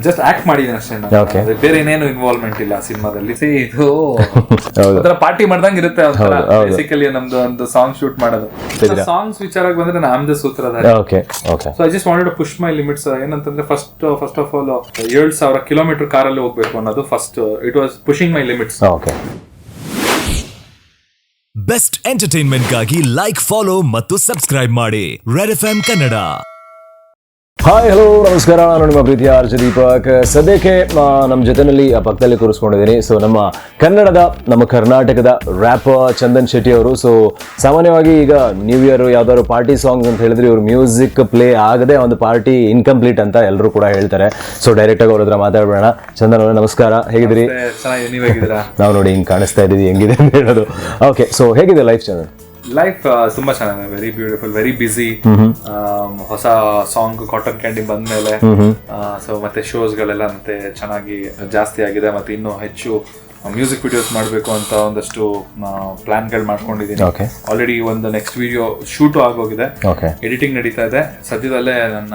Just act ಮಾಡಿದ್ದೀನಿ ಅಷ್ಟೇ ನಾನು. Okay. ಬೇರೆ ಏನೇನು ಇನ್ವಾಲ್ವ್ಮೆಂಟ್ ಇಲ್ಲ ಸಿನಿಮಾದಲ್ಲಿ. ಇದು ಒಂಥರ ಪಾರ್ಟಿ ಮಾಡ್ದಂಗೆ ಇರುತ್ತೆ. ಬೇಸಿಕಲಿ ನಮ್ದು ಒಂದು ಸಾಂಗ್ ಶೂಟ್ ಮಾಡೋದು. ಸಾಂಗ್ಸ್ ವಿಚಾರಕ್ಕೆ ಬಂದ್ರೆ ನಾನು ಆಮ್ದ ಸೂತ್ರಧಾರಿ. So I just wanted to push my limits. ಏನಂತಂದ್ರೆ ಫಸ್ಟ್ ಆಫ್ ಆಲ್ 7,000 ಕಿಲೋಮೀಟರ್ ಕಾರಲ್ಲಿ ಹೋಗ್ಬೇಕು ಅನ್ನೋದು first. It was pushing my limits. Best ಎಂಟರ್ಟೈನ್ಮೆಂಟ್ಗಾಗಿ ಲೈಕ್, ಫಾಲೋ ಮತ್ತು ಸಬ್ಸ್ಕ್ರೈಬ್ ಮಾಡಿ red FM Kannada. Hi, hello, ನಮಸ್ಕಾರ. ನಾನು ನಿಮ್ಮ ಪ್ರೀತಿಯ ಆರ್ಜ ದೀಪಕ್. ಸದ್ಯಕ್ಕೆ ನಮ್ಮ ಜೊತೆಯಲ್ಲಿ ಪಕ್ಕದಲ್ಲಿ ಕೂರಿಸ್ಕೊಂಡಿದ್ದೀನಿ. ಸೊ ನಮ್ಮ ಕನ್ನಡದ, ನಮ್ಮ ಕರ್ನಾಟಕದ ರ್ಯಾಪರ್ ಚಂದನ್ ಶೆಟ್ಟಿ ಅವರು. ಸೊ ಸಾಮಾನ್ಯವಾಗಿ ಈಗ ನ್ಯೂ ಇಯರ್ ಯಾವ್ದಾದ್ರು ಪಾರ್ಟಿ ಸಾಂಗ್ಸ್ ಅಂತ ಹೇಳಿದ್ರೆ ಇವ್ರು ಮ್ಯೂಸಿಕ್ ಪ್ಲೇ ಆಗದೆ ಒಂದು ಪಾರ್ಟಿ ಇನ್ಕಂಪ್ಲೀಟ್ ಅಂತ ಎಲ್ಲರೂ ಕೂಡ ಹೇಳ್ತಾರೆ. ಸೊ ಡೈರೆಕ್ಟ್ ಆಗಿ ಅವ್ರ ಹತ್ರ ಮಾತಾಡೋಣ. ಚಂದನ್ ಅವರೇ, ನಮಸ್ಕಾರ, ಹೇಗಿದ್ದೀರಿ? ನಾವು ನೋಡಿ ಹಿಂಗೆ ಕಾಣಿಸ್ತಾ ಇದ್ದೀವಿ, ಹೆಂಗಿದೆ ಅಂತ ಹೇಳೋದು. ಓಕೆ, ಸೊ ಹೇಗಿದೆ ಲೈಫ್ ಚಂದನ್? ಲೈಫ್ ತುಂಬಾ ಚೆನ್ನಾಗಿದೆ. Very beautiful, very busy. ಹೊಸ ಸಾಂಗ್ ಕಾಟನ್ ಕ್ಯಾಂಡಿ ಬಂದ್ಮೇಲೆ ಸೊ ಮತ್ತೆ ಶೋಸ್ ಗಳೆಲ್ಲ ಮತ್ತೆ ಚೆನ್ನಾಗಿ ಜಾಸ್ತಿ ಆಗಿದೆ. ಮತ್ತೆ ಇನ್ನೂ ಹೆಚ್ಚು ಮ್ಯೂಸಿಕ್ ವಿಡಿಯೋಸ್ ಮಾಡಬೇಕು ಅಂತ ಒಂದಷ್ಟು ಪ್ಲಾನ್ಗಳು ಮಾಡ್ಕೊಂಡಿದ್ದೀನಿ. ಆಲ್ರೆಡಿ ಒಂದು ನೆಕ್ಸ್ಟ್ ವಿಡಿಯೋ ಶೂಟು ಆಗೋಗಿದೆ, ಎಡಿಟಿಂಗ್ ನಡೀತಾ ಇದೆ. ಸದ್ಯದಲ್ಲೇ ನನ್ನ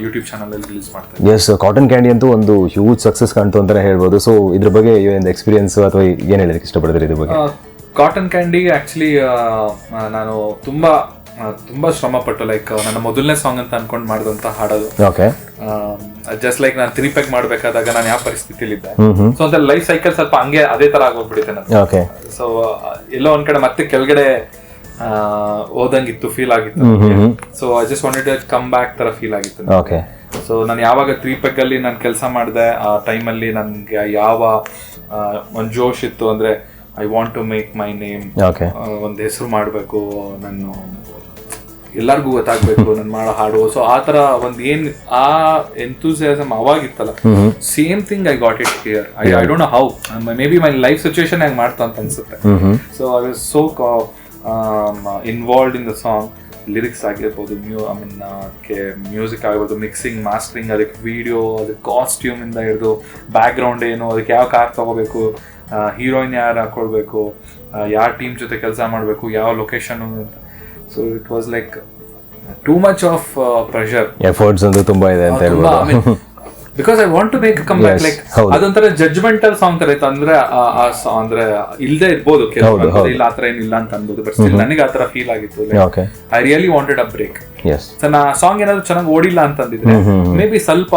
ಯೂಟ್ಯೂಬ್ ಚಾನಲ್ ಅಲ್ಲಿ ರಿಲೀಸ್ ಮಾಡ್ತೀನಿ. ಎಸ್, ಕಾಟನ್ ಕ್ಯಾಂಡಿ ಅಂತೂ ಒಂದು ಹ್ಯೂಜ್ ಸಕ್ಸಸ್ ಕಾಣ್ತು ಅಂತಾನೆ ಹೇಳ್ಬೋದು. ಸೊ ಇದ್ರ ಬಗ್ಗೆ ಒಂದು ಎಕ್ಸ್ಪೀರಿಯನ್ಸ್ ಅಥವಾ ಏನ್ ಹೇಳೋದಕ್ಕೆ ಇಷ್ಟಪಡ್ತೀರಿ ಇದ್ರ ಬಗ್ಗೆ? ಕಾಟನ್ ಕ್ಯಾಂಡಿ ಆಕ್ಚುಲಿ ನಾನು ತುಂಬಾ ಶ್ರಮ ಪಟ್ಟು, ಲೈಕ್ ನನ್ನ ಮೊದಲನೇ ಸಾಂಗ್ ಅಂತ ಅನ್ಕೊಂಡ್ ಮಾಡಿದಂತ ಹಾಡೋದು. ಜಸ್ಟ್ ಲೈಕ್ ನಾನು 3 ಪೆಗ್ ಮಾಡ್ಬೇಕಾದಾಗ ನಾನು ಯಾವ ಪರಿಸ್ಥಿತಿಲಿದ್ದೆ, ಸೊ ಅಂತ ಲೈಫ್ ಸೈಕಲ್ ಸ್ವಲ್ಪ ಹಂಗೆ ಅದೇ ತರ ಆಗೋಗ್ಬಿಡುತ್ತೆ ನನಗೆ. ಸೊ ಎಲ್ಲೋ ಒಂದ್ ಕಡೆ ಮತ್ತೆ ಕೆಳಗಡೆ ಓದಂಗಿತ್ತು, ಫೀಲ್ ಆಗಿತ್ತು. So I just wanted to come back ತರ ಫೀಲ್ ಆಗಿತ್ತು. ಸೊ ನಾನು ಯಾವಾಗ 3 ಪೆಗ್ ಅಲ್ಲಿ ನಾನು ಕೆಲಸ ಮಾಡಿದೆ ಆ ಟೈಮಲ್ಲಿ ನನ್ಗೆ ಯಾವ ಒಂದ್ ಜೋಶ್ ಇತ್ತು ಅಂದ್ರೆ I want to make my name, ಒಂದು ಹೆಸರು ಮಾಡಬೇಕು, ನಾನು ಎಲ್ಲರಿಗೂ ಗೊತ್ತಾಗ್ಬೇಕು ನಾನು ಮಾಡೋ ಹಾಡು. ಸೊ ಆ ತರ ಒಂದ್ ಆ ಎಂಥೂಸಿಯಾಸಮ್ ಅವಾಗಿತ್ತಲ್ಲ, same thing I got it here. I don't know how, may be my life situation ಹೆಂಗ್ ಮಾಡ್ತಾ ಅಂತ ಅನ್ಸುತ್ತೆ. So I was so involved in the song. Lyrics ಆಗಿರ್ಬೋದು, ಅದಕ್ಕೆ ಮ್ಯೂಸಿಕ್ ಆಗಿರ್ಬೋದು, ಮಿಕ್ಸಿಂಗ್, ಮಾಸ್ಟರಿಂಗ್, ಅದಕ್ಕೆ ವಿಡಿಯೋ, ಅದಕ್ಕೆ ಕಾಸ್ಟ್ಯೂಮ್ ಇಂದ ಹಿಡಿದು ಬ್ಯಾಕ್ ಗ್ರೌಂಡ್ ಏನು, ಅದಕ್ಕೆ ಯಾವ ಕಾರ್ ತಗೋಬೇಕು, ಹೀರೋಯಿನ್ ಯಾರು ಹಾಕೊಳ್ಬೇಕು, ಯಾವ ಟೀಮ್ ಜೊತೆ ಕೆಲಸ ಮಾಡಬೇಕು, ಯಾವ ಲೊಕೇಶನ್ ಅಂತ. So it was like too much of pressure, efforts ಅಂತೂ ತುಂಬಾ ಇದೆ ಅಂತ ಹೇಳ್ಬೋದು. Because I want to make come back. Like ಅದೊಂಥರ ಜಡ್ಜ್ಮೆಂಟಲ್ ಸಾಂಗ್ ತರ ಇತ್ತು. ಅಂದ್ರೆ ಅಂದ್ರೆ ಇಲ್ದೇ ಇರ್ಬೋದು ಕೆಲವು, ಇಲ್ಲ ಆತರ ಏನಿಲ್ಲ ಅಂತ ಅನ್ಬೋದು, ಬಟ್ ಸ್ಟಿಲ್ ನನಗೆ ಆತರ ಫೀಲ್ ಆಗಿತ್ತು. I really wanted a break. ನಾ ಸಾಂಗ್ ಏನಾದ್ರು ಚೆನ್ನಾಗಿ ಓಡಿಲ್ಲ ಅಂತಂದಿದ್ರೆ ಮೇ ಬಿ ಸ್ವಲ್ಪ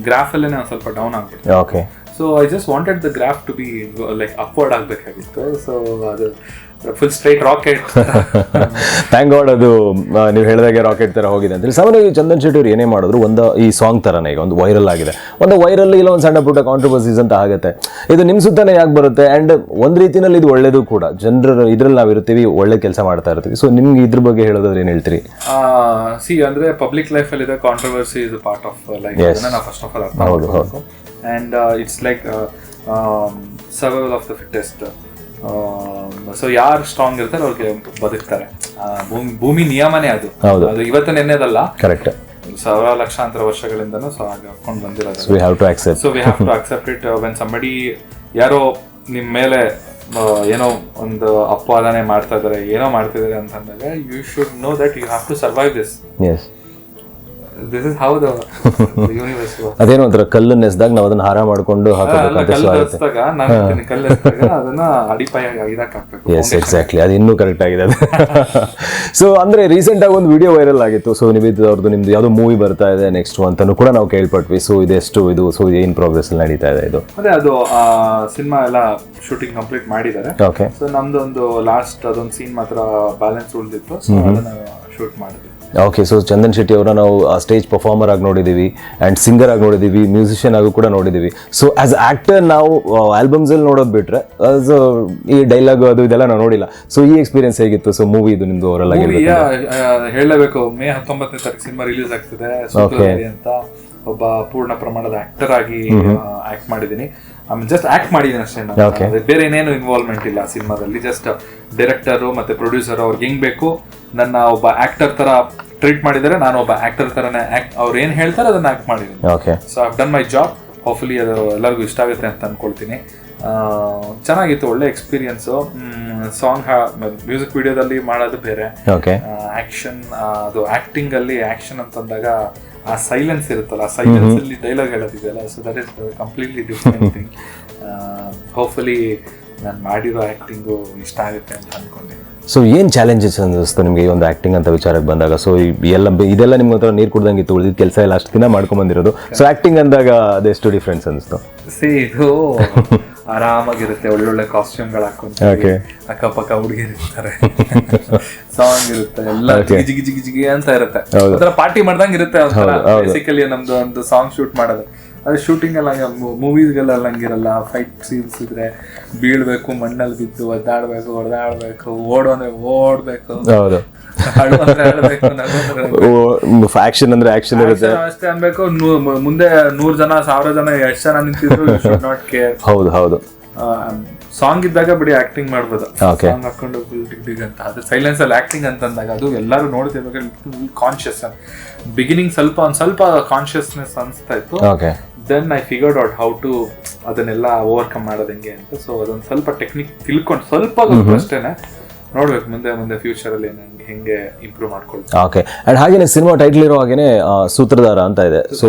ಗ್ರಾಫ್ ಅಲ್ಲೇ ಸ್ವಲ್ಪ ಡೌನ್ ಆಗ್ಬಿಟ್ಟು. So I just wanted the graph to be like upward ಆಗ್ಬೇಕಾಗಿತ್ತು. ಸೊ ಅದು full straight rocket. Thank god ಅದು ನೀವು ಹೇಳಿದಾಗೆ ರಾಕೆಟ್ ತರ ಹೋಗಿದೆ ಅಂತ. ಸಾಮಾನ್ಯವಾಗಿ ಚಂದನ್ ಶೆಟ್ಟಿ ಅವ್ರು ಏನೇ ಮಾಡಿದ್ರು ಒಂದು ಈ ಸಾಂಗ್ ತರನೇ ಈಗ ಒಂದು ವೈರಲ್ ಆಗಿದೆ. ಒಂದು ವೈರಲ್ ಇಲ್ಲ ಒಂದು ಸಣ್ಣ ಪುಟ್ಟ ಕಾಂಟ್ರವರ್ಸೀಸ್ ಅಂತ ಆಗುತ್ತೆ. ಇದು ನಿಮ್ಮ ಸುತ್ತಾನೆ ಯಾಕೆ ಬರುತ್ತೆ? ಅಂಡ್ ಒಂದ್ ರೀತಿನಲ್ಲಿ ಇದು ಒಳ್ಳೇದು ಕೂಡ, ಜನರ ಇದ್ರಲ್ಲಿ ನಾವು ಇರ್ತೀವಿ, ಒಳ್ಳೆ ಕೆಲಸ ಮಾಡ್ತಾ ಇರ್ತೀವಿ. ಸೊ ನಿಮ್ಗೆ ಇದ್ರ ಬಗ್ಗೆ ಹೇಳೋದಾದ್ರೆ ಏನ್ ಹೇಳ್ತೀರಿ? ಅಂದ್ರೆ ಪಬ್ಲಿಕ್ ಲೈಫ್ ಅಲ್ಲಿ ಇದೆ controversy is part of life. First of all ಅರ್ಥ ಮಾಡ್ಬೇಕು. And it's like survival of the fittest. So ಯಾರು ಸ್ಟ್ರಾಂಗ್ ಇರ್ತಾರೆ ಅವ್ರಿಗೆ ಬದುಕ್ತಾರೆ. ಭೂಮಿ ನಿಯಮನೇ ಅದು. ಅದು ಇವತ್ತು ನೆನ್ನೆದಲ್ಲ, ಕರೆಕ್ಟ್. ಸಾವಿರ ಲಕ್ಷಾಂತರ ವರ್ಷಗಳಿಂದನೂ ಸೊ ಹಾಕೊಂಡು ಬಂದಿರೋದು. So we have to accept it. When somebody ಯಾರೋ ನಿಮ್ ಮೇಲೆ ಏನೋ ಒಂದು ಅಪವಾದನೆ ಮಾಡ್ತಾ ಇದಾರೆ, ಏನೋ ಮಾಡ್ತಿದಾರೆ ಅಂತಂದಾಗ you should know that you have to survive this. This is how the universe works. ಅದೇನೋ ಒಂಥರ ಕಲ್ಲನ್ನ ಎಸ್ದಾಗ ನಾವು ಅದನ್ನ ಹಾರ ಮಾಡ್ಕೊಂಡು ಅದನ್ನ ಅಡಿಪಾಯ ಹಾಕ್ಬೇಕು. ಎಸ್, ಎಕ್ಸಾಕ್ಟ್ಲಿ, ಅದು ಇನ್ನೂ ಕರೆಕ್ಟ್ ಆಗಿದೆ. ಸೊ ಅಂದ್ರೆ ರೀಸೆಂಟ್ ಆಗಿ ಒಂದು ವಿಡಿಯೋ ವೈರಲ್ ಆಗಿತ್ತು. ಸೊ ನಿವೇದಿತ ಅವ್ರದ್ದು ನಿಮ್ದು ಯಾವ್ದೋ ಮೂವಿ ಬರ್ತಾ ಇದೆ ನೆಕ್ಸ್ಟ್ ಅಂತಾನು ಕೂಡ ನಾವು ಕೇಳ್ಪಟ್ವಿ. ಸೊ ಇದೆಷ್ಟು ಇದು ಸೊ ಏನ್ ಪ್ರೋಗ್ರೆಸ್ ನಡೀತಾ ಇದೆ? ಇದು ಅದೇ ಅದು ಸಿನಿಮಾ ಎಲ್ಲ ಶೂಟಿಂಗ್ ಕಂಪ್ಲೀಟ್ ಮಾಡಿದ್ದಾರೆ. ಓಕೆ. ಸೊ ನಮ್ದು ಒಂದು ಲಾಸ್ಟ್ ಅದೊಂದು ಸೀನ್ ಮಾತ್ರ ಬ್ಯಾಲೆನ್ಸ್ ಉಳಿದಿತ್ತು, ಸೊ ಅದನ್ನ ಶೂಟ್ ಮಾಡಿದ್ವಿ. ಓಕೆ. ಸೊ ಚಂದನ್ ಶೆಟ್ಟಿ ಅವರ ನಾವು ಸ್ಟೇಜ್ ಪರ್ಫಾರ್ಮರ್ ಆಗಿ ನೋಡಿದ್ದೀವಿ, ಆ್ಯಂಡ್ ಸಿಂಗರ್ ಆಗಿ ನೋಡಿದ್ದೀವಿ, ಮ್ಯೂಸಿಷಿಯನ್ ಆಗಿ ಕೂಡ ನೋಡಿದ್ದೀವಿ. ಸೊ ಆಸ್ ಆಕ್ಟರ್ ನಾವು ಆಲ್ಬಮ್ಸ್ ಅಲ್ಲಿ ನೋಡೋದು ಬಿಟ್ರೆ ಈ ಡೈಲಾಗ್ ಅದು ಇದೆಲ್ಲ ನಾವು ನೋಡಿಲ್ಲ. ಸೊ ಈ ಎಕ್ಸ್ಪೀರಿಯನ್ಸ್ ಹೇಗಿತ್ತು? ಸೊ ಮೂವಿ ಇದು ನಿಮ್ದು ಓವರ್ ಆಗಿ ಹೇಳಲೇಬೇಕು. ಮೇ 19ನೇ ತಾರೀಕು ಸಿನಿಮಾ ರಿಲೀಸ್ ಆಗ್ತಿದೆ ಅಂತ ಒಬ್ಬ ಪೂರ್ಣ ಪ್ರಮಾಣದ ಆಕ್ಟರ್ ಆಗಿ ಆಕ್ಟ್ ಮಾಡಿದ್ದೀನಿ. ಜಸ್ಟ್ ಆಕ್ಟ್ ಮಾಡಿದ್ದೀನಿ ಅಷ್ಟೇ. ಬೇರೆ ಏನೇನು ಇನ್ವಾಲ್ವ್ಮೆಂಟ್ ಇಲ್ಲ ಸಿನಿಮಾದಲ್ಲಿ. ಜಸ್ಟ್ ಡೈರೆಕ್ಟರು ಮತ್ತೆ ಪ್ರೊಡ್ಯೂಸರ್ ಅವ್ರಿಗೆ ಹೆಂಗ್ ಬೇಕು ನನ್ನ ಒಬ್ಬ ಆಕ್ಟರ್ ತರ ಟ್ರೀಟ್ ಮಾಡಿದರೆ, ನಾನು ಒಬ್ಬ ಆಕ್ಟರ್ ತರನೇ ಅವ್ರು ಏನ್ ಹೇಳ್ತಾರೆ ಅದನ್ನ ಆಕ್ಟ್ ಮಾಡಿದ್ದೀನಿ. So I done my job. Hopefully ಅದು ಎಲ್ಲರಿಗೂ ಇಷ್ಟ ಆಗುತ್ತೆ ಅಂತ ಅನ್ಕೊಳ್ತೀನಿ. ಚೆನ್ನಾಗಿತ್ತು, ಒಳ್ಳೆ ಎಕ್ಸ್ಪೀರಿಯನ್ಸು. ಸಾಂಗ್ ಮ್ಯೂಸಿಕ್ ವಿಡಿಯೋದಲ್ಲಿ ಮಾಡೋದು ಬೇರೆ, ಆಕ್ಷನ್ ಅದು ಆಕ್ಟಿಂಗ್ ಅಲ್ಲಿ ಆಕ್ಷನ್ ಅಂತಂದಾಗ ಆ ಸೈಲೆನ್ಸ್ ಇರುತ್ತಲ್ಲ, ಆ ಸೈಲೆನ್ಸ್ ಅಲ್ಲಿ ಡೈಲಾಗ್ ಹೇಳೋದಿದೆಯಲ್ಲ, so that is completely different thing. Hopefully ನಾನು ಮಾಡಿರೋ ಆ್ಯಕ್ಟಿಂಗು ಇಷ್ಟ ಆಗುತ್ತೆ ಅಂತ ಅಂದ್ಕೊಂಡಿದ್ದೀನಿ. ಸೊ ಏನು ಚಾಲೆಂಜಸ್ ಅನ್ನಿಸ್ತು ನಿಮಗೆ ಈ ಒಂದು ಆ್ಯಕ್ಟಿಂಗ್ ಅಂತ ವಿಚಾರಕ್ಕೆ ಬಂದಾಗ? ಸೊ ಇದೆಲ್ಲ ನಿಮ್ಗೆ ಒಂಥರ ನೀರು ಕುಡ್ದಂಗೆ ಇತ್ತು, ಉಳಿದ ಕೆಲಸ ಎಲ್ಲ ಅಷ್ಟು ದಿನ ಮಾಡ್ಕೊಂಬಂದಿರೋದು. ಸೊ ಆ್ಯಕ್ಟಿಂಗ್ ಅಂದಾಗ ಅದೆಷ್ಟು ಡಿಫ್ರೆನ್ಸ್ ಅನ್ನಿಸ್ತು? ಇದು ಆರಾಮಾಗಿರುತ್ತೆ, ಒಳ್ಳೊಳ್ಳೆ ಕಾಸ್ಟ್ಯೂಮ್ಗಳು ಹಾಕೊಂಡು ಅಕ್ಕಪಕ್ಕ ಹುಡುಗಿರು ಇರ್ತಾರೆ, ಸಾಂಗ್ ಇರುತ್ತೆ, ಎಲ್ಲ ಜಿಗಿ ಜಿಗಿ ಜಿಗಿ ಅಂತ ಇರುತ್ತೆ, ಒಂಥರ ಪಾರ್ಟಿ ಮಾಡ್ದಂಗೆ ಇರುತ್ತೆ. ಬೇಸಿಕಲಿ ನಮ್ದು ಒಂದು ಸಾಂಗ್ ಶೂಟ್ ಮಾಡೋದು, ಅದೇ ಶೂಟಿಂಗ್ ಎಲ್ಲ ಮೂವೀಸ್ಗೆಲ್ಲ ಹಂಗಿರಲ್ಲ. ಫೈಟ್ ಸೀನ್ಸ್ ಇದ್ರೆ ಬೀಳ್ಬೇಕು, ಮಣ್ಣಲ್ಲಿ ಬಿದ್ದು ಒದ್ದಾಡ್ಬೇಕು, ಹೊಡೆದಾಡ್ಬೇಕು, ಓಡು ಅಂದ್ರೆ ಓಡ್ಬೇಕು, ಆಕ್ಷನ್ ಅಂದ್ರೆ ಆಕ್ಷನ್ ಇರುತ್ತೆ ಅಷ್ಟೇ ಅನ್ಬೇಕು. ಮುಂದೆ 100 ಜನ 1000 ಜನ ಎಷ್ಟು ಜನ ನಿಂತಿದ್ರು ಶುಡ್ ನಾಟ್ ಕೇರ್. ಹೌದು ಸಾಂಗ್ ಇದ್ದಾಗ ಬಿಡಿ ಆಕ್ಟಿಂಗ್ ಮಾಡ್ಬೋದು, ಸಾಂಗ್ ಹಾಕೊಂಡು ಡಿಗ್ ಡಿಗ್ ಅಂತ. ಅದು ಸೈಲೆನ್ಸ್ ಅಲ್ಲಿ ಆಕ್ಟಿಂಗ್ ಅಂತಂದಾಗ ಅದು ಎಲ್ಲರೂ ನೋಡ್ತಿರ್ಬೇಕು, ಕಾನ್ಶಿಯಸ್. ಬಿಗಿನಿಂಗ್ ಸ್ವಲ್ಪ ಕಾನ್ಶಿಯಸ್ನೆಸ್ ಅನ್ಸ್ತಾ ಇತ್ತು. Then I figured out how to ಅದನ್ನೆಲ್ಲ ಓವರ್ಕಮ್ ಮಾಡೋದು ಹೆಂಗೆ ಅಂತ. ಸೊ ಅದೊಂದು ಸ್ವಲ್ಪ ಟೆಕ್ನಿಕ್ ತಿಳ್ಕೊಂಡು ಸ್ವಲ್ಪ ಅಷ್ಟೇನೆ ನೋಡ್ಬೇಕು ಮುಂದೆ ಫ್ಯೂಚರ್ ಅಲ್ಲಿ ಹೆಂಗೆ ಇಂಪ್ರೂವ್ ಮಾಡ್ಕೊಳ್ತೀವಿ. ಓಕೆ. ಅಂಡ್ ಹಾಗೇನೆ ಸಿನಿಮಾ ಟೈಟಲ್ ಇರೋ ಹಾಗೇನೆ ಸೂತ್ರಧಾರ ಅಂತ ಇದೆ. ಸೊ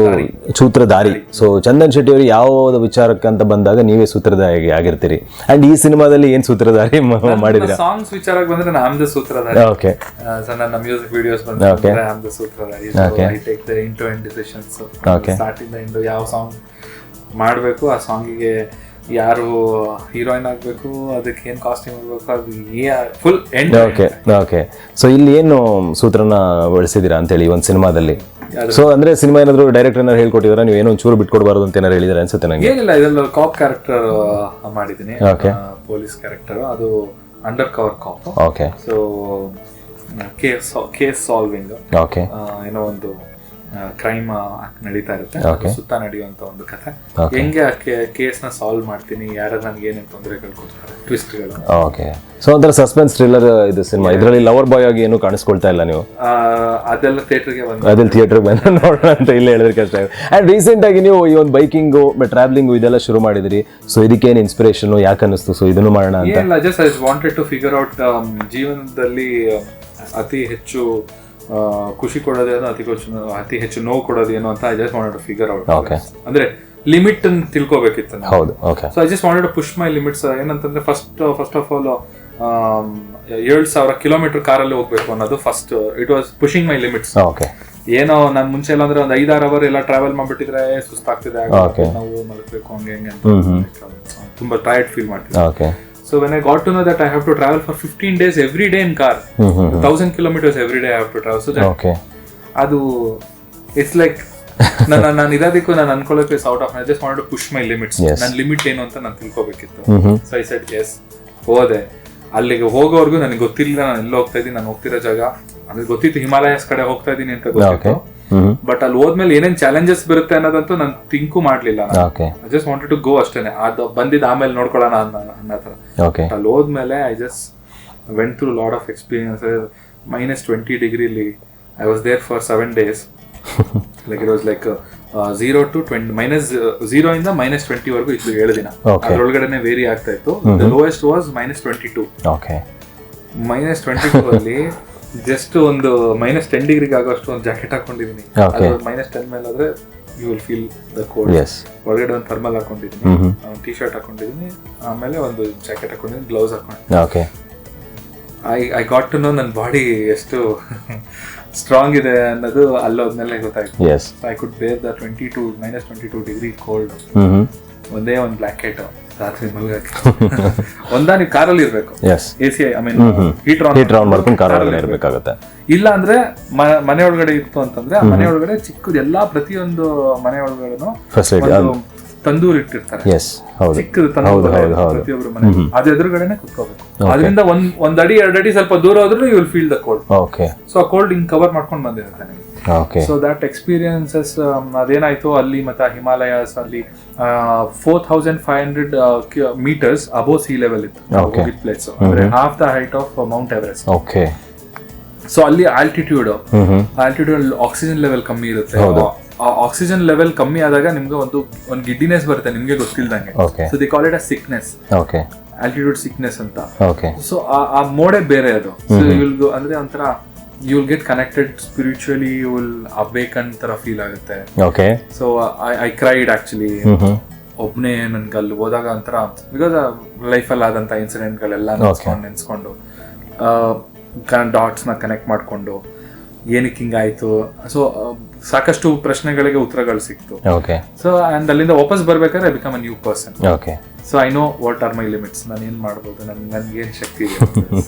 ಸೂತ್ರಧಾರಿ. ಸೊ ಚಂದನ್ ಶೆಟ್ಟಿ ಅವರು ಯಾವ ವಿಚಾರಕ್ಕೆ ಅಂತ ಬಂದಾಗ ನೀವೇ ಸೂತ್ರಧಾರಿ ಆಗಿರ್ತೀರಿ. ಅಂಡ್ ಈ ಸಿನಿಮಾದಲ್ಲಿ ಏನ್ ಸೂತ್ರಧಾರಿ ಮಾಡಿದ್ರೆ? ಸಾಂಗ್ಸ್ ವಿಚಾರಕ್ಕೆ ಬಂದ್ರೆ ನಾನ್ ದ ಸೂತ್ರಧಾರಿ. ಓಕೆ. ಸೊ ನನ್ನ ಮ್ಯೂಸಿಕ್ ವಿಡಿಯೋಸ್ ಬಂದ್ರೆ ನಾನ್ ದ ಸೂತ್ರಧಾರಿ. I take the into and decisions. Start ಇಂದ ಎಂಡ್ ಯಾವ ಸಾಂಗ್ ಮಾಡಬೇಕು, ಆ ಸಾಂಗಿಗೆ ಯಾರು ಹೀರೋಯಿನ್ ಆಗ್ಬೇಕು, ಅದಕ್ಕೆ ಏನ್ ಕಾಸ್ಟ್ಯೂಮ್ ಆಗ್ಬೇಕು, ಅದು ಫುಲ್ ಎಂಡ್. ಓಕೆ. ಸೊ ಇಲ್ಲಿ ಏನು ಸೂತ್ರನ ಬಳಸಿದೀರಾ ಅಂತೇಳಿ ಒಂದು ಸಿನಿಮಾದಲ್ಲಿ? ಸೊ ಅಂದ್ರೆ ಸಿನಿಮಾ ಏನಾದ್ರು ಡೈರೆಕ್ಟರ್ ಏನಾದ್ರು ಹೇಳ್ಕೊಟ್ಟಿದಾರ, ನೀವು ಏನೋ ಒಂಚೂರು ಬಿಟ್ಕೊಡ್ಬಾರ್ದು ಅಂತ ಏನಾರು ಹೇಳಿದಾರೆ ಅನ್ಸುತ್ತೆ ನಂಗೆ? ಏನಿಲ್ಲ, ಇದೆಲ್ಲ ಕಾಪ್ ಕ್ಯಾರೆಕ್ಟರ್ ಮಾಡಿದ್ದೀನಿ, ಪೊಲೀಸ್ ಕ್ಯಾರೆಕ್ಟರ್, ಅದು under cover cop. Okay. So case solving, okay, ಏನೋ ಒಂದು ಕ್ರೈಮ್ ನಡೀತಾ ಇರುತ್ತೆ, ಸುತ್ತ ನಡೆಯುವಂತ ಒಂದು ಕಥೆ. ಹೆಂಗೆ ಕೇಸ್ ನ ಸಾಲ್ವ್ ಮಾಡ್ತೀನಿ, ಯಾರು ನನಗೆ ಏನೇನು ತೊಂದರೆಗಳು ಕೊಡ್ತಾರೆ, ಟ್ವಿಸ್ಟ್ಗಳು. ಓಕೆ. ಸೊ ಒಂಥರ ಸಸ್ಪೆನ್ಸ್ ಥ್ರಿಲ್ಲರ್ ಇದು ಸಿನಿಮಾ. ಇದರಲ್ಲಿ ಲವರ್ ಬಾಯ್ ಆಗಿ ಏನು ಕಾಣಿಸ್ಕೊಳ್ತಾ ಇಲ್ಲ ನೀವು? ಅದೆಲ್ಲ ಥಿಯೇಟರ್ಗೆ ಬಂದು ನೋಡೋಣ ಅಂತ ಇಲ್ಲೇ ಹೇಳಿದ್ರೆ ಕಷ್ಟ. ಅಂಡ್ ರೀಸೆಂಟ್ ಆಗಿ ನೀವು ಈ ಒಂದು ಬೈಕಿಂಗು ಟ್ರಾವೆಲಿಂಗು ಇದೆಲ್ಲ ಶುರು ಮಾಡಿದಿರಿ. ಸೊ ಇದಕ್ಕೇನು ಇನ್ಸ್ಪಿರೇಷನ್ ಯಾಕೆ ಅನ್ನಿಸ್ತು ಸೊ ಇದನ್ನು ಮಾಡೋಣ ಅಂತ? ಏನಿಲ್ಲ, just I wanted to figure out ಜೀವನದಲ್ಲಿ ಅತಿ ಹೆಚ್ಚು ಖುಷಿ ಕೊಡೋದೇನೋ, ಅತಿ ಹೆಚ್ಚು ನೋವು ಕೊಡೋದೇನೋ ಅಂತ I just wanted to figure out. ಅಂದ್ರೆ ಲಿಮಿಟ್ ಅನ್ನು ತಿಳ್ಕೋಬೇಕಿತ್ತು. ಹೌದು. Okay. So I just wanted to push my limits. ಏನಂತಂದ್ರೆ ಫಸ್ಟ್ ಆಫ್ ಆಲ್ 7,000 ಕಿಲೋಮೀಟರ್ ಕಾರಲ್ಲಿ ಹೋಗ್ಬೇಕು ಅನ್ನೋದು first. It was pushing my limits. Okay. ಏನೋ ನಾನು ಮುಂಚೆ ಎಲ್ಲ ಅಂದ್ರೆ ಒಂದು 5-6 ಅವರ್ ಎಲ್ಲ ಟ್ರಾವೆಲ್ ಮಾಡ್ಬಿಟ್ಟಿದ್ರೆ ಸುಸ್ತಾಗ್ತಿದೆ, ನಾವು ಮಲಗಬೇಕು, ಹಂಗೆ ಹೆಂಗೆ ಅಂತ ತುಂಬಾ ಟೈರ್ಡ್ ಫೀಲ್ ಮಾಡ್ತಿದ್ದೆ. Okay. So when I got to know that I have to travel for 15 days every day in car, 1,000 kilometers every day I have to travel. So that adu it's like ನಾನು ಇದಕ್ಕೂ ನಾನು ಅನ್ಕೊಳ್ಳೋಕೆ out of. I just wanted to push my limits. ನನ್ನ limit ಏನು ಅಂತ ನಾನು ತಿಳ್ಕೊಬೇಕಿತ್ತು. So I said yes. ಹೋದೆ. ಅಲ್ಲಿಗೆ ಹೋಗೋವರೆಗೂ ನನಗೆ ಗೊತ್ತಿರಲಿಲ್ಲ ನಾನು ಎಲ್ಲ ಹೋಗ್ತಾ ಇದ್ದೀನಿ, ನಾನು ಹೋಗ್ತಿರೋ ಜಾಗ ನನಗೆ ಗೊತ್ತಿತ್ತು, ಹಿಮಾಲಯಸ್ ಕಡೆ ಹೋಗ್ತಾ ಇದ್ದೀನಿ ಅಂತ ಗೊತ್ತಿತ್ತು. ಬಟ್ ಅಲ್ಲಿ ಹೋದ್ಮೇಲೆ ಏನೇನ್ ಚಾಲೆಂಜಸ್ ಬರುತ್ತೆ ಅನ್ನೋದಂತೂ ನಾನು ಥಿಂಕು ಮಾಡ್ಲಿಲ್ಲ. I just wanted to go ಅಷ್ಟೇನೆ. ಅದು ಬಂದಿದ್ದು ಆಮೇಲೆ ನೋಡ್ಕೊಳ್ಳೋಣ ಅನ್ನೋ ತರ. ಅಲ್ಲಿ ಹೋದ್ಮೇಲೆ I just went through lot of experience. -20 ಡಿಗ್ರಿಲಿ I was there for 7 days. Like it was like 0 to 20, -0 ಇಂದ -20 ವರೆಗೂ ಇತ್ತು 7 ದಿನ. ಅದ್ರೊಳಗಡೆನೆ ವೇರಿ ಆಗ್ತಾ ಇತ್ತು. The lowest was -22. -22 ಅಲ್ಲಿ ಜಸ್ಟ್ ಒಂದು -10 ಡಿಗ್ರಿಗೆ ಆಗೋಷ್ಟು ಒಂದು ಜಾಕೆಟ್ ಹಾಕೊಂಡಿದೀನಿ. -10 ಮೇಲೆ ಆದ್ರೆ you will feel the cold. ಹೊರಗಡೆ ಒಂದು ಥರ್ಮಲ್ ಹಾಕೊಂಡಿದೀನಿ, ಟಿ ಶರ್ಟ್ ಹಾಕೊಂಡಿದೀನಿ, ಆಮೇಲೆ ಒಂದು ಜಾಕೆಟ್ ಹಾಕೊಂಡಿದೀನಿ, ಗ್ಲೌಸ್ ಹಾಕೊಂಡಿದ್ದೀನಿ. ಐ ಗಾಟ್ ಟು ನೋ ನನ್ನ ಬಾಡಿ ಎಷ್ಟು ಸ್ಟ್ರಾಂಗ್ ಇದೆ ಅನ್ನೋದು ಅಲ್ಲೋದ್ಮೇಲೆ ಗೊತ್ತಾಯ್ತು. ಐ ಕುಡ್ ಬೇರ್ ದ -22 ಡಿಗ್ರಿ ಕೋಲ್ಡ್. ಒಂದೇ ಒಂದು ಬ್ಲಾಕೆಟ್ ರಾತ್ರಿ ಮಲಗಕ್ಕೆ. ನೀವು ಕಾರಲ್ಲಿ ಇರ್ಬೇಕು, AC, I mean heat on ಮಾಡ್ಕೊಂಡು ಕಾರಲ್ಲಿ ಇರ್ಬೇಕಾಗುತ್ತೆ. ಇಲ್ಲ ಅಂದ್ರೆ ಮನೆ ಒಳಗಡೆ ಇತ್ತು ಅಂತಂದ್ರೆ ಆ ಮನೆ ಒಳಗಡೆ ಚಿಕ್ಕದು ಎಲ್ಲಾ ಪ್ರತಿಯೊಂದು ಮನೆ ಒಳಗಡೆನು ತಂದೂರ್ ಇಟ್ಟಿರ್ತಾರೆ, ಚಿಕ್ಕದು ತಂದೂರ್ ಪ್ರತಿಯೊಬ್ಬರು ಮನೆ. ಅದ್ರ ಎದುರುಗಡೆನೆ ಕುತ್ಕೋಬೇಕು. ಅದರಿಂದ ಒಂದ್ ಅಡಿ 2 ಅಡಿ ಸ್ವಲ್ಪ ದೂರ ಹೋದ್ರು you will feel the cold. So ಆ ಕೋಲ್ಡ್ ಹಿಂಗ್ ಕವರ್ ಮಾಡ್ಕೊಂಡು ಬಂದಿರುತ್ತೆ ನಿಮಗೆ. ಸೊ ದಟ್ ಎಕ್ಸ್ಪೀರಿಯನ್ಸಸ್ ಅದೇನಾಯ್ತು ಅಲ್ಲಿ ಮತ್ತೆ ಹಿಮಾಲಯಸ್ ಅಲ್ಲಿ 4,500 meters above sea level ಇತ್ತು ಪ್ಲೇಸ್. ಅಂದ್ರೆ half the height of Mount Everest. So ಅಲ್ಲಿ ಆಲ್ಟಿಟ್ಯೂಡ್ ಆಕ್ಸಿಜನ್ ಲೆವೆಲ್ ಕಮ್ಮಿ ಇರುತ್ತೆ. ಆಕ್ಸಿಜನ್ ಲೆವೆಲ್ ಕಮ್ಮಿ ಆದಾಗ ನಿಮ್ಗೆ ಒಂದು ಗಿಡ್ಡಿನೆಸ್ ಬರುತ್ತೆ ನಿಮ್ಗೆ ಗೊತ್ತಿಲ್ದಂಗೆ. So they call it a sickness, altitude sickness ಅಂತ. ಸೊ ಆ ಮೋಡೆ ಬೇರೆ ಅದು. ಸೊ ಅಂದ್ರೆ ಒಂಥರ you will get connected spiritually, you will awaken ತರ ಫೀಲ್ ಆಗುತ್ತೆ. Okay. So I cried actually. ಒಬ್ನೇ ನನ್ಗೆ ಅಲ್ಲಿ ಹೋದಾಗ ಒಂಥರ, ಬಿಕಾಸ್ ಲೈಫಲ್ಲಿ ಆದಂತ ಇನ್ಸಿಡೆಂಟ್ಗಳೆಲ್ಲ ನೆನ್ಸ್ಕೊಂಡು ಡಾಟ್ಸ್ನ ಕನೆಕ್ಟ್ ಮಾಡ್ಕೊಂಡು ಏನಕ್ಕೆ ಹಿಂಗಾಯ್ತು, ಸೊ ಸಾಕಷ್ಟು ಪ್ರಶ್ನೆಗಳಿಗೆ ಉತ್ತರಗಳು ಸಿಕ್ತು. ಸೊ ಅಂಡ್ ಅಲ್ಲಿಂದ ವಾಪಸ್ ಬರ್ಬೇಕಾದ್ರೆ I become a new person. So I know what are my limits, ನಾನು ಏನ್ ಮಾಡ್ಬೋದು, ನನ್ಗೇನು ಶಕ್ತಿ ಇದೆ.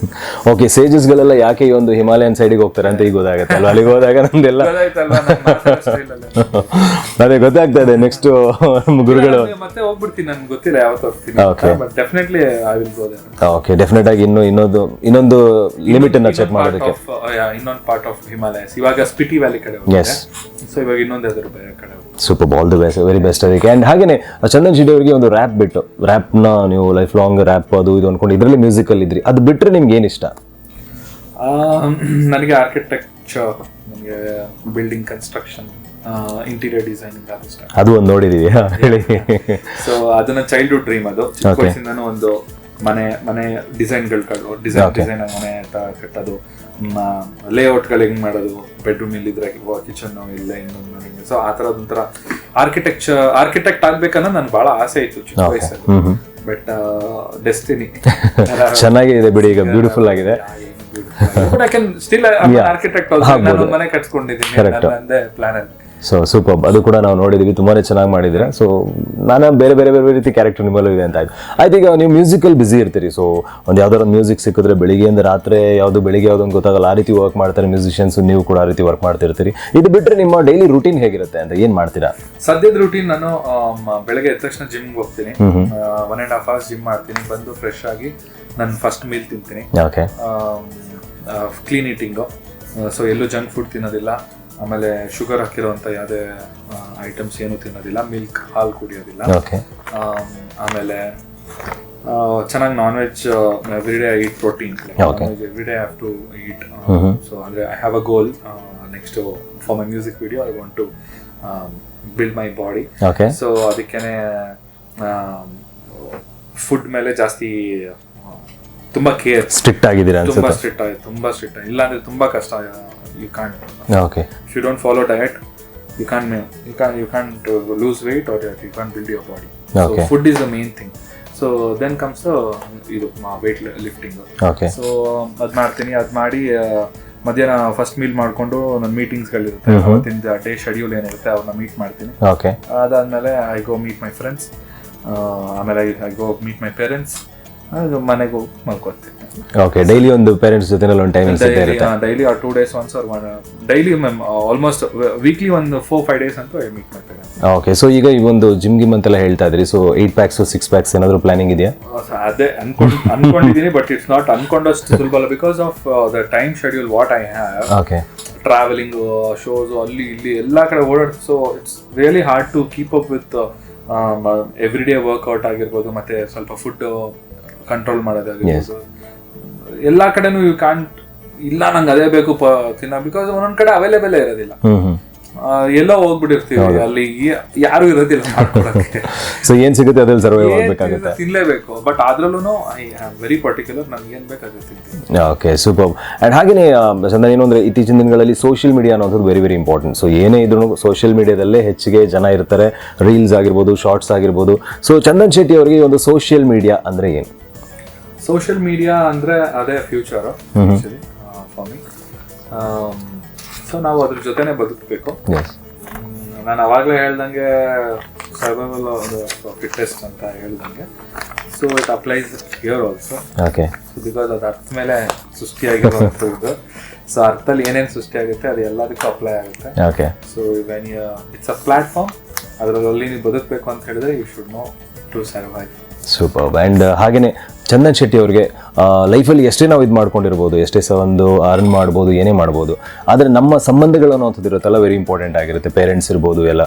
ಓಕೆ, ಸೇಜಸ್ಗಳೆಲ್ಲ ಯಾಕೆ ಈ ಒಂದು ಹಿಮಾಲಯನ್ ಸೈಡಿಗೆ ಹೋಗ್ತಾರೆ ಅಂತ ಈಗ ಗೊತ್ತಾಗುತ್ತೆ ಅಲ್ವಾ? ಅಲ್ಲಿಗೆ ಹೋದಾಗ ನಮ್ದೆಲ್ಲ ಅದೇ ಗೊತ್ತಾಗ್ತಾ ಇದೆ. ನೆಕ್ಸ್ಟ್ ಗುರುಗಳು ಮತ್ತೆ ಹೋಗ್ಬಿಡ್ತೀನಿ, ನನ್ಗೆ ಗೊತ್ತಿಲ್ಲ ಯಾವತ್ತು ಹೋಗ್ತೀನಿ, but definitely I will go there. Okay, definite ಆಗಿ ಇನ್ನೊಂದು ಲಿಮಿಟ್ ಅನ್ನ ಚೆಕ್ ಮಾಡೋದಕ್ಕೆ ಇನ್ನೊಂದು ಪಾರ್ಟ್ ಆಫ್ ಹಿಮಾಲಯಸ್. ಇವಾಗ ಸ್ಪಿಟಿ ವ್ಯಾಲಿ ಕಡೆ ಹೋಗಿದೆ, ಸೊ ಇವಾಗ ಇನ್ನೊಂದು ಯಾವ್ದಾದ್ರು ಬೇರೆ ಕಡೆ. Super, all the best, very best ಅದಕ್ಕೆ. ಅಂಡ್ ಹಾಗೇನೆ ಚಂದನ್ ಶೆಟ್ಟಿ ಅವರಿಗೆ ಒಂದು ರ್ಯಾಪ್ ಬಿಟ್ಟು, ರ್ಯಾಪ್ನ ನೀವು ಲೈಫ್ ಲಾಂಗ್ ರ್ಯಾಪ್ ಅದು ಇದು ಅನ್ಕೊಂಡು ಇದರಲ್ಲಿ ಮ್ಯೂಸಿಕಲ್ ಇದ್ರಿ, ಅದು ಬಿಟ್ಟರೆ ನಿಮ್ಗೆ ಏನು ಇಷ್ಟ? ನನಗೆ ಆರ್ಕಿಟೆಕ್ಚರ್, ನನಗೆ ಬಿಲ್ಡಿಂಗ್ ಕನ್ಸ್ಟ್ರಕ್ಷನ್, ಇಂಟೀರಿಯರ್ ಡಿಸೈನಿಂಗ್ ಅದು ಇಷ್ಟ. ಅದು ಒಂದು ನೋಡಿದೀವಿ, ಹೇಳಿ. ಸೊ ಅದನ್ನ ಚೈಲ್ಡ್ಹುಡ್ ಡ್ರೀಮ್. ಅದು ಚಿಕ್ಕ ವಯಸ್ಸಿಂದನೂ ಒಂದು ಮನೆ ಡಿಸೈನ್ಗಳು ಡಿಸೈನ್ ಮನೆ ಕಟ್ಟೋದು, ಲೇಔಟ್ಗಳು ಹೆಂಗ್ ಮಾಡೋದು, ಬೆಡ್ರೂಮ್ ಇಲ್ಲಿದ್ರೆ ಕಿಚನ್ ಇಲ್ಲ ಇನ್ನೊಂದು ಮನೆ. ಸೊ ಆ ಥರದ್ ಒಂಥರ ಆರ್ಕಿಟೆಕ್ಟ್ ಆಗ್ಬೇಕನ್ನೋ ನನ್ಗೆ ಬಹಳ ಆಸೆ ಇತ್ತು ಚಿಕ್ಕ ವಯಸ್ಸಲ್ಲಿ. ಬಟ್ ಡೆಸ್ಟಿನಿ ಚೆನ್ನಾಗಿದೆ ಬಿಡಿ, ಈಗ ಬ್ಯೂಟಿಫುಲ್ ಆಗಿದೆ. ಸ್ಟಿಲ್ ಆರ್ಕಿಟೆಕ್ಟ್ ಮನೆ ಕಟ್ಸ್ಕೊಂಡಿದ್ದೀನಿ ಪ್ಲಾನ್ ಅಲ್ಲಿ. ಸೊ ಸೂಪರ್, ಅದು ಕೂಡ ನಾವು ನೋಡಿದೀವಿ, ತುಂಬಾನೇ ಚೆನ್ನಾಗಿ ಮಾಡಿದ್ರೆ. ಸೊ ನಾನು ಬೇರೆ ಬೇರೆ ಬೇರೆ ರೀತಿ ಕ್ಯಾರೆಕ್ಟರ್ ನಿಮ್ಮಲ್ಲೂ ಇದೆ ಅಂತ ಆಯ್ತು. ಈಗ ನೀವು ಮ್ಯೂಸಿಕಲ್ ಬಿಸಿ ಇರ್ತೀರಿ, ಸೊ ಒಂದು ಯಾವ್ದಾದ್ರು ಮ್ಯೂಸಿಕ್ ಸಿಕ್ಕಿದ್ರೆ ಬೆಳಿಗ್ಗೆಯಿಂದ ರಾತ್ರಿ ಬೆಳಿಗ್ಗೆ ಯಾವ್ದೊಂದು ಗೊತ್ತಾಗಲ್ಲ, ಆ ರೀತಿ ವರ್ಕ್ ಮಾಡ್ತಾರೆ ಮ್ಯೂಸಿಷಿಯನ್ಸ್, ನೀವು ಕೂಡ ಆ ರೀತಿ ವರ್ಕ್ ಮಾಡ್ತಿರ್ತೀರಿ. ಇದು ಬಿಟ್ಟರೆ ನಿಮ್ಮ ಡೈಲಿ ರೂಟೀನ್ ಹೇಗಿರುತ್ತೆ ಅಂತ, ಏನ್ ಮಾಡ್ತೀರಾ? ಸದ್ಯದ ರೂಟೀನ್, ನಾನು ಬೆಳಗ್ಗೆ ಎದ್ದ ತಕ್ಷಣ ಜಿಮ್ಗೆ ಹೋಗ್ತೀನಿ, 1.5 hours ಜಿಮ್ ಮಾಡ್ತೀನಿ, ಬಂದು ಫ್ರೆಶ್ ಆಗಿ ನಾನು ಫಸ್ಟ್ ಮೀಲ್ ತಿಂತೀನಿ. ಕ್ಲೀನ್ ಈಟಿಂಗು, ಸೊ ಎಲ್ಲೂ ಜಂಕ್ ಫುಡ್ ತಿನ್ನೋದಿಲ್ಲ, ಆಮೇಲೆ ಶುಗರ್ ಹಾಕಿರೋಂಥ ಯಾವುದೇ ಐಟಮ್ಸ್ ಏನು ತಿನ್ನೋದಿಲ್ಲ, ಮಿಲ್ಕ್ ಹಾಲು ಕುಡಿಯೋದಿಲ್ಲ. ಆಮೇಲೆ ಚೆನ್ನಾಗಿ non veg every day I eat protein, every day have to eat. So ಅಂದರೆ I have a goal next for my music video, I want to build my body. So ಅದಕ್ಕೇನೆ food ಮೇಲೆ ಜಾಸ್ತಿ ತುಂಬಾ care, strict ಆಗಿದ್ದೀರಾ? ತುಂಬಾ strict ಇಲ್ಲ ಅಂದ್ರೆ ತುಂಬಾ ಕಷ್ಟ. You can't. Okay. If you don't follow diet, you can't lose weight or you can't build your body. Okay. So food is the main thing. So then comes the weight lifting. Okay. So ಅದ್ ಮಾಡ್ತೀನಿ, ಅದ್ ಮಾಡಿ ಮಧ್ಯಾಹ್ನ first meal ಮಾಡ್ಕೊಂಡು ನನ್ನ ಮೀಟಿಂಗ್ಸ್ಗಳಿರುತ್ತೆ, ಅವತ್ತಿನ day schedule ಏನಿರುತ್ತೆ ಅವ್ರನ್ನ ಮೀಟ್ ಮಾಡ್ತೀನಿ. ಅದಾದ್ಮೇಲೆ I go meet my friends, ಆಮೇಲೆ I go meet my parents, ಮನೆಗೆ ಹೋಗಿ ಮಲ್ಕೊಳ್ತೀನಿ. ಓಕೆ, ಡೈಲಿ ಒಂದು ಪೇರೆಂಟ್ಸ್ ಜೊತೆ ಒಂದು time daily or 2 days once or one daily almost weekly ಒಂದು 4-5 days ಅಂತೂ I meet my parents. Okay, so ಈಗ ಈ ಒಂದು ಜಿಮ್ ಅಂತೆಲ್ಲ ಹೇಳ್ತಾ ಇದ್ರಿ, ಸೊ 8 packs 6 packs ಏನಾದ್ರು ಪ್ಲಾನಿಂಗ್ ಇದೆಯಾ? ಅದೇ ಅನ್ಕೊಂಡಿದ್ದೀನಿ, ಬಟ್ ಇಟ್ಸ್ ನಾಟ್ ಅನ್ಕೊಂಡಷ್ಟು ಸುಲಭ ಅಲ್ಲ, because of the time schedule what I have. Okay, travelling, shows, ಅಲ್ಲಿ ಇಲ್ಲಿ ಎಲ್ಲಾ ಕಡೆ ಓಡಾಡ್, so it's really hard to keep up with every day workout ಆಗಿರ್ಬೋದು, ಮತ್ತೆ ಸ್ವಲ್ಪ ಫುಡ್ ಕಂಟ್ರೋಲ್ ಮಾಡೋದಾಗಿರ್ಬೋದು. ಎಲ್ಲಾ ಕಡೆನೂ ಯು ಕಾಂಟ್, ಇಲ್ಲ ನಂಗೆ ಅದೇ ಬೇಕು ತಿನ್ನ, ಬಿಕಾಸ್ ಒಂದೊಂದ್ ಕಡೆ ಅವೈಲೇಬಲ್ ಇರೋದಿಲ್ಲ, ಎಲ್ಲೋ ಹೋಗ್ಬಿಟ್ಟಿರ್ತೀವಿ, ಅಲ್ಲಿ ಯಾರು ಇರೋದಿಲ್ಲ ಮಾಡ್ಕೊಡಕ್ಕೆ. ಸೊ ಏನ್ ಸಿಗುತ್ತೆ ಅದ್ರಲ್ಲಿ ಸರ್ವೈವ್ ಆಗ್ಬೇಕಾಗುತ್ತೆ, ತಿನ್ಲೇಬೇಕು. ಬಟ್ ಅದ್ರಲ್ಲೂ ಐ ಆಮ್ ವೆರಿ ಪರ್ಟಿಕ್ಯುಲರ್, ನನ್ಗೆ ಏನ್ ಬೇಕು ಅದೇ ತಿಂತೀನಿ. Okay, super. ಅಂಡ್ ಹಾಗೇನೆ ಚಂದನ್, ಏನು ಅಂದ್ರೆ ಇತ್ತೀಚಿನ ದಿನಗಳಲ್ಲಿ ಸೋಷಿಯಲ್ ಮೀಡಿಯಾ ಅನ್ನೋದು ವೆರಿ ವೆರಿ ಇಂಪಾರ್ಟೆಂಟ್. ಸೊ ಏನೇ ಇದ್ರು ಸೋಷಿಯಲ್ ಮೀಡಿಯಾದಲ್ಲೇ ಹೆಚ್ಚಿಗೆ ಜನ ಇರ್ತಾರೆ, ರೀಲ್ಸ್ ಆಗಿರ್ಬೋದು, ಶಾರ್ಟ್ಸ್ ಆಗಿರ್ಬೋದು. ಸೊ ಚಂದನ್ ಶೆಟ್ಟಿ ಅವರಿಗೆ ಒಂದು ಸೋಷಿಯಲ್ ಮೀಡಿಯಾ ಅಂದ್ರೆ ಏನು? ಸೋಷಿಯಲ್ ಮೀಡಿಯಾ ಅಂದ್ರೆ ಅದೇ ಫ್ಯೂಚರ್ ಫಾರ್ ಮಿ. ಸೊ ನಾವು ಅದ್ರ ಜೊತೆನೆ ಬದುಕಬೇಕು. ನಾನು ಅವಾಗಲೇ ಹೇಳ್ದಂಗೆ ಸರ್ವೈವಲ್ ಫಿಟ್ಟೆಸ್ಟ್ ಅಂತ ಹೇಳ್ದಂಗೆ, so it applies here also. Okay, because ಅದು ಅರ್ಥ ಮೇಲೆ ಸೃಷ್ಟಿಯಾಗಿರುವಂಥದ್ದು. ಸೊ ಅರ್ಥದಲ್ಲಿ ಏನೇನು ಸೃಷ್ಟಿ ಆಗುತ್ತೆ ಅದು ಎಲ್ಲದಕ್ಕೂ ಅಪ್ಲೈ ಆಗುತ್ತೆ. Okay, so when it's a platform, ಅದರಲ್ಲಿ ನೀವು ಬದುಕಬೇಕು ಅಂತ ಹೇಳಿದ್ರೆ you should know to survive. Super. And ಹಾಗೆಯೇ ಚಂದನ್ ಶೆಟ್ಟಿ ಅವ್ರಿಗೆ ಲೈಫಲ್ಲಿ ಎಷ್ಟೇ ನಾವು ಇದು ಮಾಡ್ಕೊಂಡಿರ್ಬೋದು, ಎಷ್ಟೇ ಒಂದು ಅರ್ನ್ ಮಾಡ್ಬೋದು, ಏನೇ ಮಾಡ್ಬೋದು, ಆದರೆ ನಮ್ಮ ಸಂಬಂಧಗಳು ಅನ್ನೋಂಥದ್ದು ಇರುತ್ತಲ್ಲ, ವೆರಿ ಇಂಪಾರ್ಟೆಂಟ್ ಆಗಿರುತ್ತೆ. ಪೇರೆಂಟ್ಸ್ ಇರ್ಬೋದು ಎಲ್ಲ.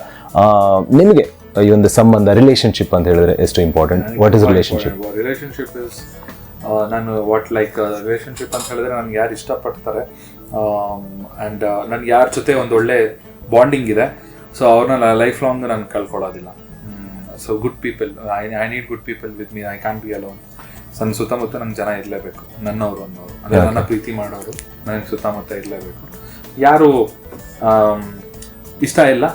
ನಿಮಗೆ ಈ ಒಂದು ಸಂಬಂಧ, ರಿಲೇಷನ್ಶಿಪ್ ಅಂತ ಹೇಳಿದ್ರೆ ಎಷ್ಟು important? What is relationship? Relationship is ನಾನು ವಾಟ್ ಲೈಕ್ ರಿಲೇಷನ್ಶಿಪ್ ಅಂತ ಹೇಳಿದ್ರೆ ನನ್ಗೆ ಯಾರು ಇಷ್ಟಪಡ್ತಾರೆ ಆ್ಯಂಡ್ ನನ್ಗೆ ಯಾರ ಜೊತೆ ಒಂದು ಒಳ್ಳೆ ಬಾಂಡಿಂಗ್ ಇದೆ, ಸೊ ಅವ್ರನ್ನ ಲೈಫ್ ಲಾಂಗ್ ನಾನು ಕಳ್ಕೊಳ್ಳೋದಿಲ್ಲ. So good people, I need good people with me. I can't be alone. ನನ್ನ ಸುತ್ತಮುತ್ತ ನಂಗೆ ಜನ ಇರಲೇಬೇಕು, ನನ್ನವರು ಅನ್ನೋರು, ಅಂದರೆ ನನ್ನ ಪ್ರೀತಿ ಮಾಡೋರು ನನಗೆ ಸುತ್ತಮುತ್ತ ಇರಲೇಬೇಕು. ಯಾರು ಇಷ್ಟ ಇಲ್ಲ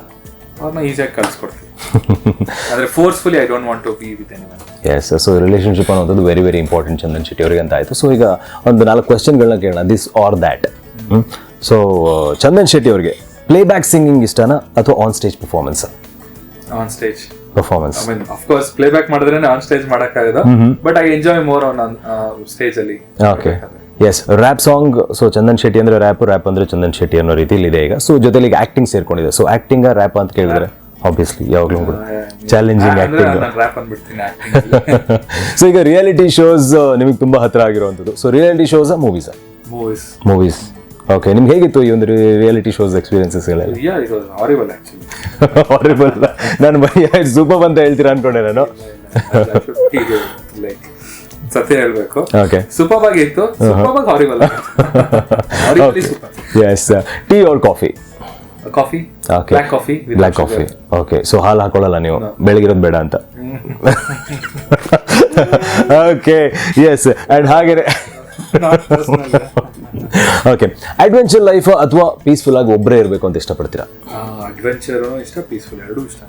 ಅವ್ರನ್ನ ಈಸಿಯಾಗಿ ಕಳ್ಸ್ಕೊಡ್ತೀವಿ, ಆದರೆ forcefully I don't want to be with anyone. Yes, so relationship ಅನ್ನೋದು very very important Chandan Shetty ಅವರಿಗೆ ಅಂತ ಆಯಿತು. ಸೊ ಈಗ ಒಂದು 4 ಕ್ವೆಶ್ಚನ್ಗಳನ್ನ ಕೇಳೋಣ, this or that. So Chandan Shetty ಅವರಿಗೆ ಪ್ಲೇಬ್ಯಾಕ್ ಸಿಂಗಿಂಗ್ ಇಷ್ಟನಾ ಅಥವಾ on stage performance? On stage performance. I mean of course play back ಮಾಡಿದ್ರೆ ಆನ್ ಸ್ಟೇಜ್ ಮಾಡೋಕ್ಕಾಗದು, but I enjoy more on stage ಅಲ್ಲಿ. Okay, yes. Rap song, so Chandan Shetty ಅಂದ್ರೆ rap ಅಂದ್ರೆ ಚಂದನ್ ಶೆಟ್ಟಿ ಅನ್ನೋ ರೀತಿಯಲ್ಲಿ ಇದೆ ಈಗ. ಸೊ ಜೊತೆಲಿ ಈಗ ಆಕ್ಟಿಂಗ್ ಸೇರ್ಕೊಂಡಿದೆ. ಸೊ ಆಕ್ಟಿಂಗ್ ರ್ಯಾಪ್ ಅಂತ ಕೇಳಿದ್ರೆ ಆಬ್ವಿಯಸ್ಲಿ ಯಾವಾಗಲೂ ಕೂಡ ಚಾಲೆಂಜಿಂಗ್ ಆಕ್ಟಿಂಗ್. ರ್ಯಾಪ್ ಅಂದ್ಬಿಡ್ತೀನಿ ಆಕ್ಟಿಂಗ್. ಸೊ ಈಗ ರಿಯಾಲಿಟಿ ಶೋಸ್ ನಿಮಗೆ ತುಂಬಾ ಹತ್ರ ಆಗಿರುವಂಥದ್ದು. So reality shows movies? Movies. Okay, ನಿಮ್ಗೆ ಹೇಗಿತ್ತು ಈ ಒಂದು ರಿಯಾಲಿಟಿ ಶೋಸ್ ಎಕ್ಸ್ಪೀರಿಯನ್ಸಸ್ ಗಳೆಲ್ಲ? Horrible actually. ಹಾರಿಬಲ್. ನಾನು ಸೂಪರ್ ಅಂತ ಹೇಳ್ತೀರಾ ಅನ್ಕೊಂಡೆ ನಾನು. ಲೈಕ್ ಸತ್ಯ ಹೇಳ್ಬೇಕು, ಓಕೆ, ಸೂಪರ್ ಆಗಿತ್ತು, super horrible. Yes. Tea or coffee? Coffee. Okay, black coffee. Black coffee. Okay, so ಹಾಲು ಹಾಕೊಳ್ಳಲ್ಲ ನೀವು, ಬೆಳಗಿರೋದು ಬೇಡ ಅಂತ. Okay, yes. ಅಂಡ್ ಹಾಗೇನೆ ಓಕೆ, ಅಡ್ವೆಂಚರ್ ಲೈಫ್ ಅಥವಾ ಪೀಸ್ಫುಲ್ ಆಗಿ ಒಬ್ಬರೇ ಇರಬೇಕು ಅಂತ ಇಷ್ಟಪಡ್ತೀರಾ? ಅಡ್ವೆಂಚರ್ ಇಷ್ಟ, ಪೀಸ್ಫುಲ್ ಎರಡೂ ಇಷ್ಟ.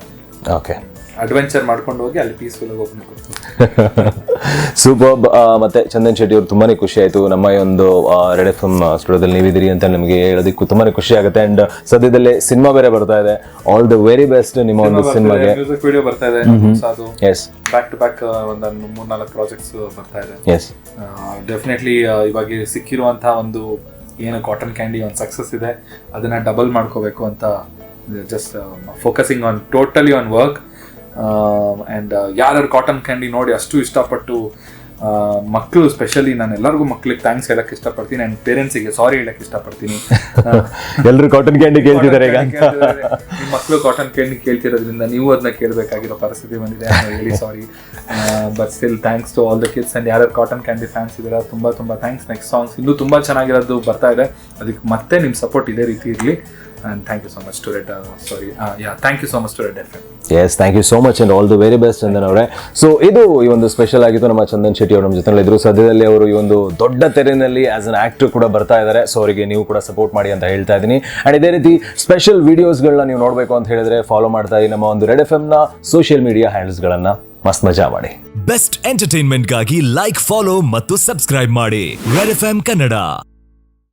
ಓಕೆ, ಅಡ್ವೆಂಚರ್ ಮಾಡ್ಕೊಂಡು ಹೋಗಿ ಅಲ್ಲಿ ಪೀಸ್ಫುಲ್ ಆಗಿ ಹೋಗ್ಬೇಕು. ಸೂಪರ್. ಮತ್ತೆ ಚಂದನ್ ಶೆಟ್ಟಿ ಅವರು ತುಂಬಾನೇ ಖುಷಿ ಆಯ್ತು ನಮ್ಮ ಈ ಒಂದು ರೆಡ್ ಎಫ್ಎಂ ಸ್ಟುಡಿಯೋದಲ್ಲಿ ನೀವಿದ್ದೀರಿ ಅಂತ ನಮಗೆ ಹೇಳೋದಕ್ಕೂ ತುಂಬಾನೇ ಖುಷಿ ಆಗುತ್ತೆ. ಅಂಡ್ ಸದ್ಯದಲ್ಲೇ ಸಿನಿಮಾ ಬೇರೆ ಬರ್ತಾ ಇದೆ. ಆಲ್ ದ ವೆರಿ ಬೆಸ್ಟ್ ನಿಮ್ಮ ಒಂದು ಸಿನಿಮಾಗೆ. ಮ್ಯೂಸಿಕ್ ವಿಡಿಯೋ ಬರ್ತಾ ಇದೆ, ಎಸ್, ಬ್ಯಾಕ್ ಟು ಬ್ಯಾಕ್ ಒಂದು 3-4 ಪ್ರಾಜೆಕ್ಟ್ಸ್ ಬರ್ತಾ ಇದೆ. ಎಸ್, ಡೆಫಿನೆಟ್ಲಿ ಇವಾಗ ಸಿಕ್ಕಿರುವಂತಹ ಒಂದು ಏನು ಕಾಟನ್ ಕ್ಯಾಂಡಿ ಒಂದು ಸಕ್ಸಸ್ ಇದೆ, ಅದನ್ನ ಡಬಲ್ ಮಾಡ್ಕೋಬೇಕು ಅಂತ just focusing on totally on work. And ಯಾರ್ಯಾರು ಕಾಟನ್ ಕ್ಯಾಂಡಿ ನೋಡಿ ಅಷ್ಟು ಇಷ್ಟಪಟ್ಟು, ಮಕ್ಕಳು ಸ್ಪೆಷಲಿ, ನಾನು ಎಲ್ಲರಿಗೂ ಮಕ್ಳಿಗೆ ಥ್ಯಾಂಕ್ಸ್ ಹೇಳಕ್ಕೆ ಇಷ್ಟಪಡ್ತೀನಿ. ಆ್ಯಂಡ್ ಪೇರೆಂಟ್ಸಿಗೆ ಸಾರಿ ಹೇಳಕ್ಕೆ ಇಷ್ಟಪಡ್ತೀನಿ. ಎಲ್ಲರೂ ಕಾಟನ್ ಕ್ಯಾಂಡಿ ಕೇಳ್ತಿದ್ದಾರೆ ಈಗ. ನಿಮ್ಮ ಮಕ್ಕಳು ಕಾಟನ್ ಕ್ಯಾಂಡಿ ಕೇಳ್ತಿರೋದ್ರಿಂದ ನೀವು ಅದನ್ನ ಕೇಳಬೇಕಾಗಿರೋ ಪರಿಸ್ಥಿತಿ ಬಂದಿದೆ. Really sorry, but still thanks to all the kids. And ಯಾರ್ಯಾರು ಕಾಟನ್ ಕ್ಯಾಂಡಿ ಫ್ಯಾನ್ಸ್ ಇದ್ದೀರಾ, ತುಂಬ ತುಂಬ ಥ್ಯಾಂಕ್ಸ್. ನೆಕ್ಸ್ಟ್ ಸಾಂಗ್ಸ್ ಇನ್ನೂ ತುಂಬ ಚೆನ್ನಾಗಿರೋದು ಬರ್ತಾ ಇದೆ, ಅದಕ್ಕೆ ಮತ್ತೆ ನಿಮ್ಮ ಸಪೋರ್ಟ್ ಇದೇ ರೀತಿ ಇರಲಿ. And thank you so much to Red. Thank you so much to Red FM. Yes, thank you so much and all the very best Chandan ಅವರೇ. ಸೊ ಇದು ಈ ಒಂದು ಸ್ಪೆಷಲ್ ಆಗಿತ್ತು. ನಮ್ಮ ಚಂದನ್ ಶೆಟ್ಟಿ ಅವರು ನಮ್ಮ ಜೊತೆ ಇದ್ರು. ಸದ್ಯದಲ್ಲಿ ಅವರು ಈ ಒಂದು ದೊಡ್ಡ ತೆರೆನಲ್ಲಿ ಆಸ್ ಅನ್ ಆಕ್ಟರ್ ಕೂಡ ಬರ್ತಾ ಇದ್ದಾರೆ. ಸೊ ಅವರಿಗೆ ನೀವು ಕೂಡ ಸಪೋರ್ಟ್ ಮಾಡಿ ಅಂತ ಹೇಳ್ತಾ ಇದ್ದೀನಿ. ಅಂಡ್ ಇದೇ ರೀತಿ ಸ್ಪೆಷಲ್ ವಿಡಿಯೋಸ್ಗಳನ್ನ ನೀವು ನೋಡಬೇಕು ಅಂತ ಹೇಳಿದ್ರೆ ಫಾಲೋ ಮಾಡ್ತಾ ಇದ್ದೀನಿ ನಮ್ಮ ಒಂದು ರೆಡ್ ಎಫ್ಎಂ ನ ಸೋಷಿಯಲ್ ಮೀಡಿಯಾ ಹ್ಯಾಂಡಲ್ಸ್ಗಳನ್ನ. ಮಸ್ತ್ ಮಜಾ ಮಾಡಿ. ಬೆಸ್ಟ್ ಎಂಟರ್ಟೈನ್ಮೆಂಟ್ಗಾಗಿ ಲೈಕ್, ಫಾಲೋ ಮತ್ತು ಸಬ್ಸ್ಕ್ರೈಬ್ ಮಾಡಿ ರೆಡ್ ಎಫ್ಎಂ ಕನ್ನಡ.